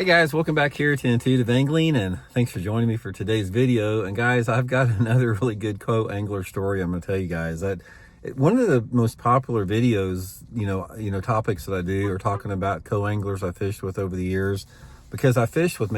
Hey guys, welcome back here to Intuitive Angling, and thanks for joining me for today's video. And guys, I've got another really good co-angler story I'm going to tell you guys. That one of the most popular videos, topics that I do are talking about co-anglers I fished with over the years, because I fished with,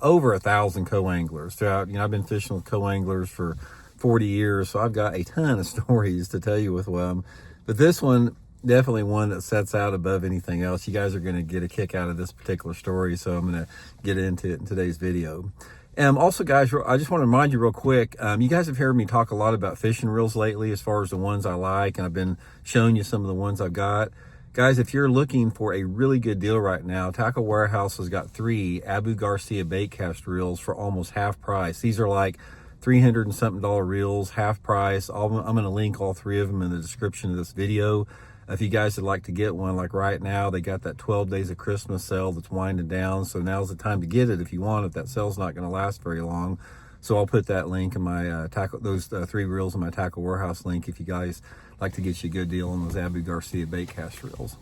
over 1,000 co-anglers throughout. I've been fishing with co-anglers for 40 years, so I've got a ton of stories to tell you with them. But this one, definitely one that sets out above anything else. You guys are going to get a kick out of this particular story, so I'm going to get into it in today's video. Also, guys, I just want to remind you real quick, you guys have heard me talk a lot about fishing reels lately as far as the ones I like, and I've been showing you some of the ones I've got. Guys, if you're looking for a really good deal right now, Tackle Warehouse has got 3 Abu Garcia bait cast reels for almost half price. These are like $300 and something reels, half price. I'm going to link all 3 of them in the description of this video. If you guys would like to get one, like right now, they got that 12 days of Christmas sale that's winding down. So now's the time to get it if you want it. That sale's not going to last very long. So I'll put that link in my those 3 reels in my Tackle Warehouse link if you guys like to get you a good deal on those Abu Garcia bait cast reels.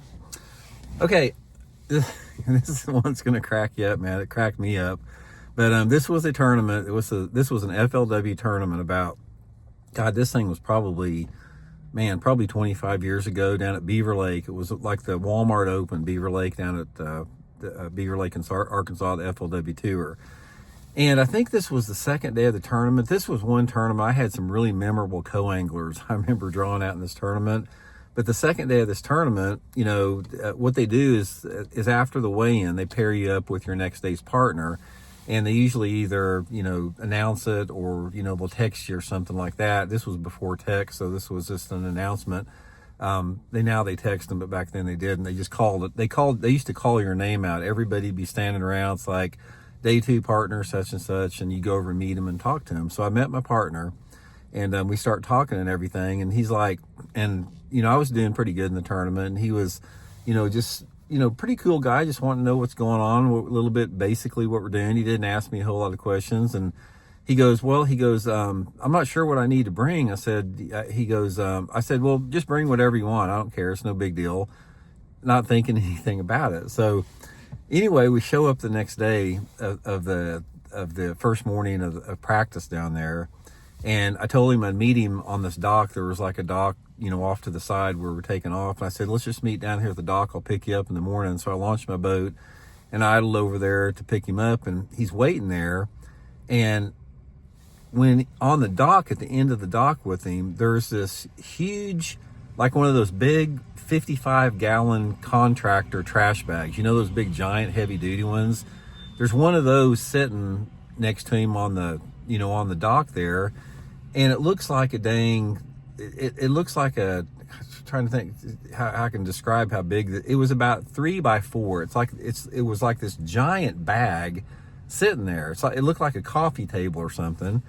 Okay, this is the one that's going to crack you up, man. It cracked me up. But this was a tournament. This was an FLW tournament about, God, this thing was probably 25 years ago down at Beaver Lake. It was like the Walmart Open, Beaver Lake, down at Beaver Lake in Arkansas, the FLW Tour. And I think this was the second day of the tournament. This was one tournament. I had some really memorable co-anglers I remember drawing out in this tournament. But the second day of this tournament, what they do is after the weigh-in, they pair you up with your next day's partner. And they usually either, announce it or, they'll text you or something like that. This was before text, so this was just an announcement. They text them, but back then they didn't. They just called it. They used to call your name out. Everybody'd be standing around. It's like day 2 partner, such and such, and you go over and meet him and talk to him. So I met my partner, and we start talking and everything. And he's like, I was doing pretty good in the tournament, and he was, pretty cool guy, just wanting to know what's going on, a little bit basically what we're doing. He didn't ask me a whole lot of questions. And he goes, I'm not sure what I need to bring. I said, I said, well, just bring whatever you want. I don't care. It's no big deal. Not thinking anything about it. So anyway, we show up the next day of the first morning of practice down there. And I told him I'd meet him on this dock. There was like a dock, off to the side where we're taking off. And I said, let's just meet down here at the dock. I'll pick you up in the morning. So I launched my boat and I idled over there to pick him up, and he's waiting there. And when on the dock, at the end of the dock with him, there's this huge, like one of those big 55-gallon contractor trash bags. Those big giant heavy duty ones. There's one of those sitting next to him on the dock there. And it looks like a it looks like I'm trying to think how I can describe how big it was. About 3 by 4. It was like this giant bag sitting there. It looked like a coffee table or something.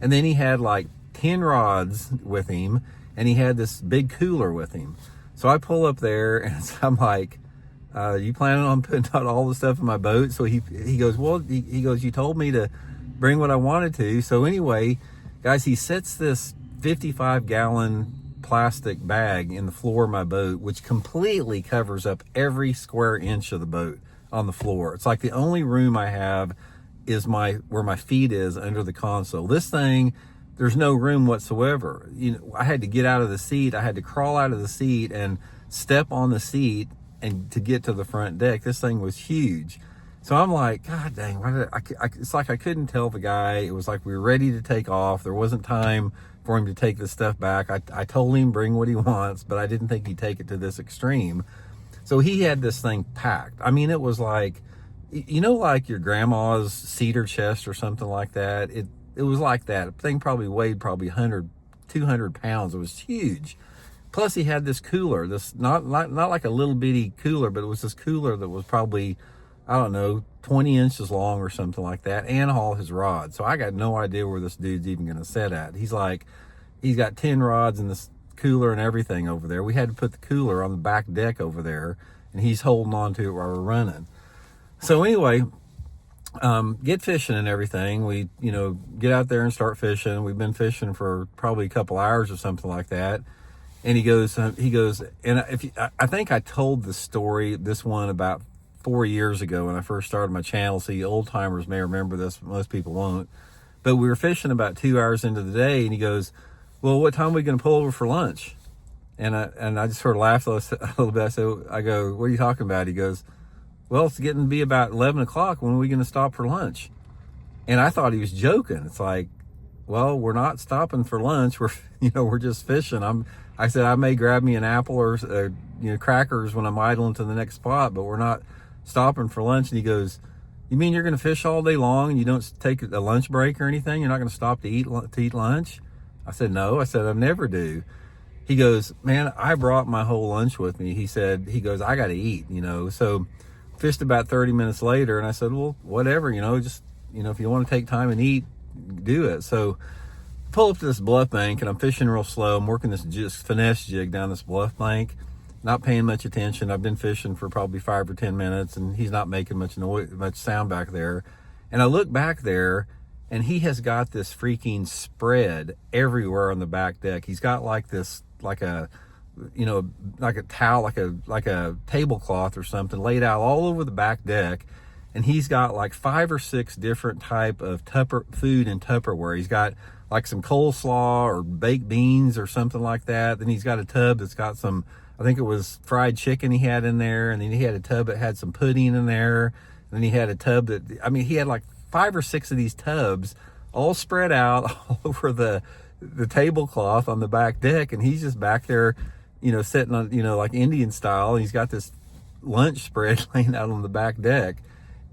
And then he had like 10 rods with him, and he had this big cooler with him. So I pull up there and I'm like, you planning on putting out all the stuff in my boat? So he goes, well, he goes, you told me to bring what I wanted to. So anyway, guys, he sets this 55-gallon plastic bag in the floor of my boat, which completely covers up every square inch of the boat on the floor. It's like the only room I have is where my feet is under the console. This thing, there's no room whatsoever. I had to get out of the seat. I had to crawl out of the seat and step on the seat and to get to the front deck. This thing was huge. So I'm like, God dang, it's like I couldn't tell the guy. It was like we were ready to take off. There wasn't time for him to take the stuff back. I told him bring what he wants, but I didn't think he'd take it to this extreme. So he had this thing packed. I mean, it was like, like your grandma's cedar chest or something like that. It was like that. The thing probably weighed 100, 200 pounds. It was huge. Plus he had this cooler, this not like a little bitty cooler, but it was this cooler that was probably, I don't know, 20 inches long or something like that, and all his rods. So I got no idea where this dude's even going to set at. He's got 10 rods in this cooler and everything over there. We had to put the cooler on the back deck over there, and he's holding on to it while we're running. So anyway, get fishing and everything. We, get out there and start fishing. We've been fishing for probably a couple hours or something like that. And he goes, and I think I told the story, this one about 4 years ago when I first started my channel. See, old timers may remember this, but most people won't. But we were fishing about 2 hours into the day, and he goes, well, what time are we going to pull over for lunch? And I just sort of laughed a little bit. I go, what are you talking about? He goes, well, it's getting to be about 11 o'clock. When are we going to stop for lunch? And I thought he was joking. It's like, well, we're not stopping for lunch. We're just fishing. I said, I may grab me an apple or crackers when I'm idling to the next spot, but we're not stopping for lunch. And he goes, you mean you're going to fish all day long and you don't take a lunch break or anything? You're not going to stop to eat lunch? I said, no. I said, I never do. He goes, man, I brought my whole lunch with me. He goes, I got to eat, So fished about 30 minutes later, and I said, well, whatever, just, if you want to take time and eat, do it. So pull up to this bluff bank, and I'm fishing real slow. I'm working this just finesse jig down this bluff bank, not paying much attention. I've been fishing for probably 5 or 10 minutes, and he's not making much noise, much sound back there. And I look back there, and he has got this freaking spread everywhere on the back deck. He's got like this, like a towel, like a tablecloth or something laid out all over the back deck. And he's got like 5 or 6 different type of food in Tupperware. He's got like some coleslaw or baked beans or something like that. Then he's got a tub that's got some, I think it was fried chicken he had in there. And then he had a tub that had some pudding in there. And then he had a tub he had like 5 or 6 of these tubs all spread out all over the tablecloth on the back deck. And he's just back there, sitting on, like Indian style. And he's got this lunch spread laying out on the back deck.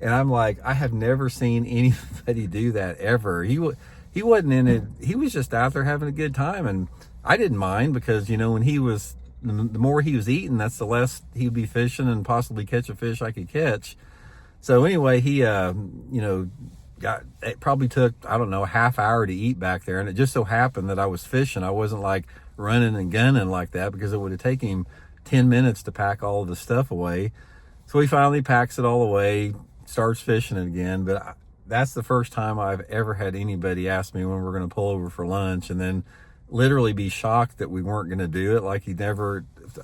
And I'm like, I have never seen anybody do that ever. He wasn't in it. He was just out there having a good time. And I didn't mind because, when the more he was eating, that's the less he'd be fishing and possibly catch a fish I could catch. So anyway, he, it probably took, I don't know, a half hour to eat back there. And it just so happened that I was fishing. I wasn't like running and gunning like that, because it would have taken him 10 minutes to pack all of the stuff away. So he finally packs it all away, starts fishing it again. But that's the first time I've ever had anybody ask me when we're going to pull over for lunch, and then literally be shocked that we weren't going to do it. Like it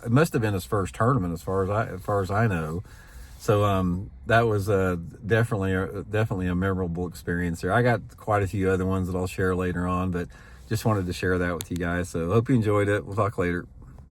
must have been his first tournament as far as I know. So that was definitely a memorable experience there. I got quite a few other ones that I'll share later on, but just wanted to share that with you guys. So hope you enjoyed it. We'll talk later.